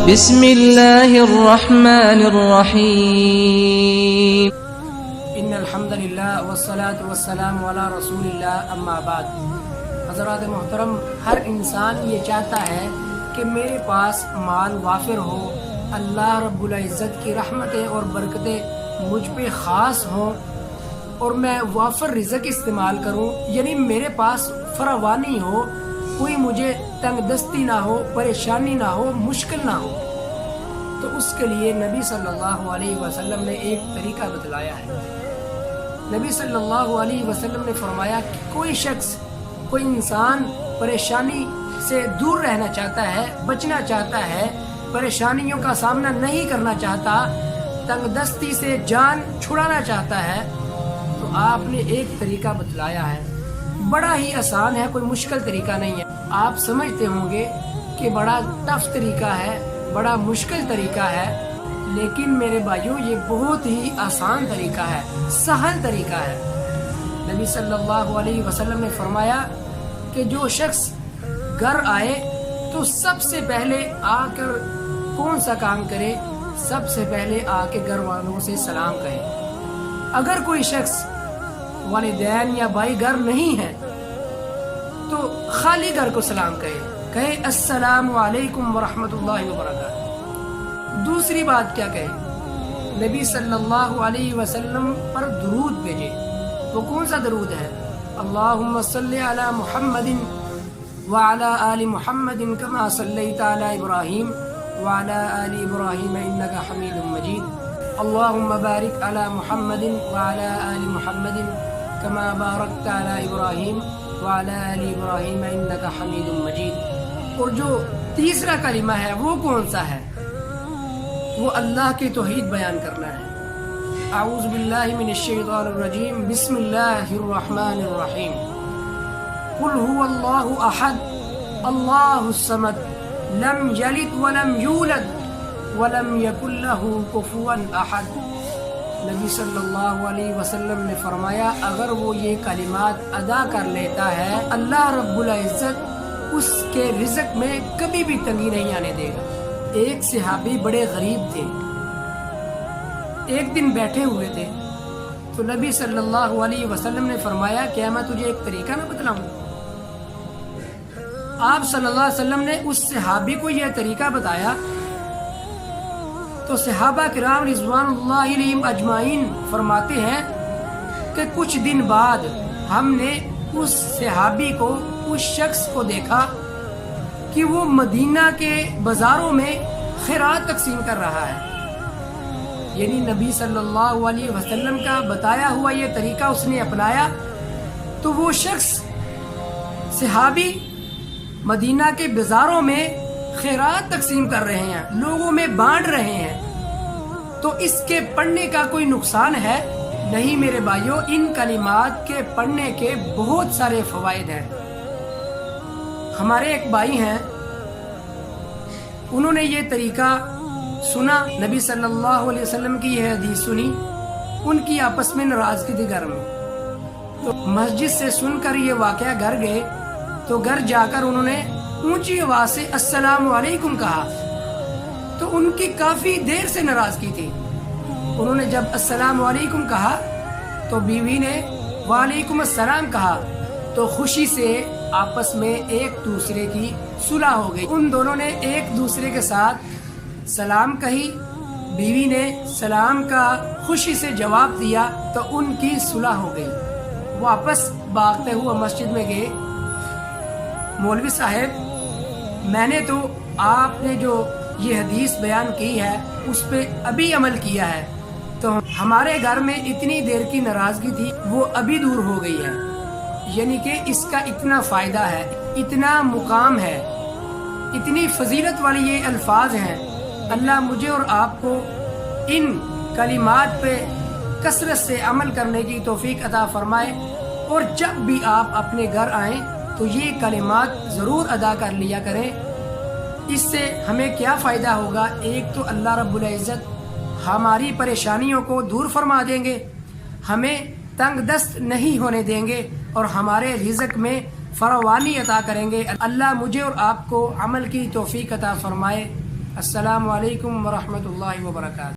بسم اللہ الرحمن الرحیم ان الحمد للہ والصلاة والسلام علی رسول اللہ اما بعد۔ حضرات محترم، ہر انسان یہ چاہتا ہے کہ میرے پاس مال وافر ہو، اللہ رب العزت کی رحمتیں اور برکتیں مجھ پہ خاص ہوں اور میں وافر رزق استعمال کروں، یعنی میرے پاس فراوانی ہو، کوئی مجھے تنگ دستی نہ ہو، پریشانی نہ ہو، مشکل نہ ہو۔ تو اس کے لیے نبی صلی اللہ علیہ وسلم نے ایک طریقہ بتلایا ہے۔ نبی صلی اللہ علیہ وسلم نے فرمایا کہ کوئی شخص، کوئی انسان پریشانی سے دور رہنا چاہتا ہے، بچنا چاہتا ہے، پریشانیوں کا سامنا نہیں کرنا چاہتا، تنگ دستی سے جان چھڑانا چاہتا ہے، تو آپ نے ایک طریقہ بتلایا ہے۔ بڑا ہی آسان ہے، کوئی مشکل طریقہ نہیں ہے۔ آپ سمجھتے ہوں گے کہ بڑا ٹف طریقہ ہے، بڑا مشکل طریقہ ہے، لیکن میرے بھائیوں یہ بہت ہی آسان طریقہ ہے، سہل طریقہ ہے۔ نبی صلی اللہ علیہ وسلم نے فرمایا کہ جو شخص گھر آئے تو سب سے پہلے آ کر کون سا کام کرے؟ سب سے پہلے آ کے گھر والوں سے سلام کہے۔ اگر کوئی شخص والدین یا بھائی گھر نہیں ہے تو خالی گھر کو سلام کہے السلام علیکم ورحمۃ اللہ وبرکاتہ۔ دوسری بات کیا کہے؟ نبی صلی اللہ علیہ وسلم پر درود بھیجے۔ وہ کون سا درود ہے؟ اللہم صلی علی محمد وعلی آل محمد کما صلیت علی ابراہیم وعلی آل ابراہیم انک حمید مجید۔ اللہم بارک علی محمد وعلی آل محمد کما بارکت علی ابراہیم وعلی آل ابراہیم انک حمید مجید۔ اور جو تیسرا کلمہ ہے وہ کون سا ہے؟ وہ اللہ کی توحید بیان کرنا ہے۔ اعوذ باللہ من الشیطان الرجیم، بسم اللہ الرحمن الرحیم۔ قل هو اللہ احد اللہ الصمد لم یلد ولم یولد ولم یکن لہ کفوا احد۔ نبی صلی اللہ علیہ وسلم نے فرمایا اگر وہ یہ کلمات ادا کر لیتا ہے، اللہ رب العزت اس کے رزق میں کبھی بھی تنگی نہیں آنے دے گا۔ ایک صحابی بڑے غریب تھے، ایک دن بیٹھے ہوئے تھے تو نبی صلی اللہ علیہ وسلم نے فرمایا کیا میں تجھے ایک طریقہ نہ بتلاؤں؟ آپ صلی اللہ علیہ وسلم نے اس صحابی کو یہ طریقہ بتایا تو صحابہ کرام رضوان اللہ علیہم اجمعین فرماتے ہیں کہ کچھ دن بعد ہم نے اس صحابی کو، اس شخص کو دیکھا کہ وہ مدینہ کے بازاروں میں خیرات تقسیم کر رہا ہے، یعنی نبی صلی اللہ علیہ وسلم کا بتایا ہوا یہ طریقہ اس نے اپنایا تو وہ شخص صحابی مدینہ کے بازاروں میں خیرات تقسیم کر رہے ہیں، لوگوں میں بانٹ رہے ہیں۔ تو اس کے پڑھنے کا کوئی نقصان ہے؟ نہیں میرے بھائیوں، ان کلمات کے پڑھنے کے بہت سارے فوائد ہیں۔ ہمارے ایک بھائی ہیں، انہوں نے یہ طریقہ سنا، نبی صلی اللہ علیہ وسلم کی یہ حدیث سنی، ان کی آپس میں ناراضگی تھی گھر میں، تو مسجد سے سن کر یہ واقعہ گھر گئے تو گھر جا کر انہوں نے اونچی آواز سے السلام علیکم کہا تو ان کی کافی دیر سے ناراضگی تھی۔ انہوں نے جب السلام علیکم کہا تو بیوی نے وعلیکم السلام کہا تو خوشی سے آپس میں ایک دوسرے کی صلح ہو گئی۔ ان دونوں نے ایک دوسرے کے ساتھ سلام کہی، بیوی نے سلام کا خوشی سے جواب دیا تو ان کی صلح ہو گئی۔ واپس بھاگتے ہوئے مسجد میں گئے، مولوی صاحب میں نے تو آپ نے جو یہ حدیث بیان کی ہے اس پہ ابھی عمل کیا ہے، تو ہمارے گھر میں اتنی دیر کی ناراضگی تھی وہ ابھی دور ہو گئی ہے۔ یعنی کہ اس کا اتنا فائدہ ہے، اتنا مقام ہے، اتنی فضیلت والی یہ الفاظ ہیں۔ اللہ مجھے اور آپ کو ان کلمات پہ کثرت سے عمل کرنے کی توفیق عطا فرمائے، اور جب بھی آپ اپنے گھر آئیں تو یہ کلمات ضرور ادا کر لیا کریں۔ اس سے ہمیں کیا فائدہ ہوگا؟ ایک تو اللہ رب العزت ہماری پریشانیوں کو دور فرما دیں گے، ہمیں تنگ دست نہیں ہونے دیں گے، اور ہمارے رزق میں فراوانی عطا کریں گے۔ اللہ مجھے اور آپ کو عمل کی توفیق عطا فرمائے۔ السلام علیکم ورحمۃ اللہ وبرکاتہ.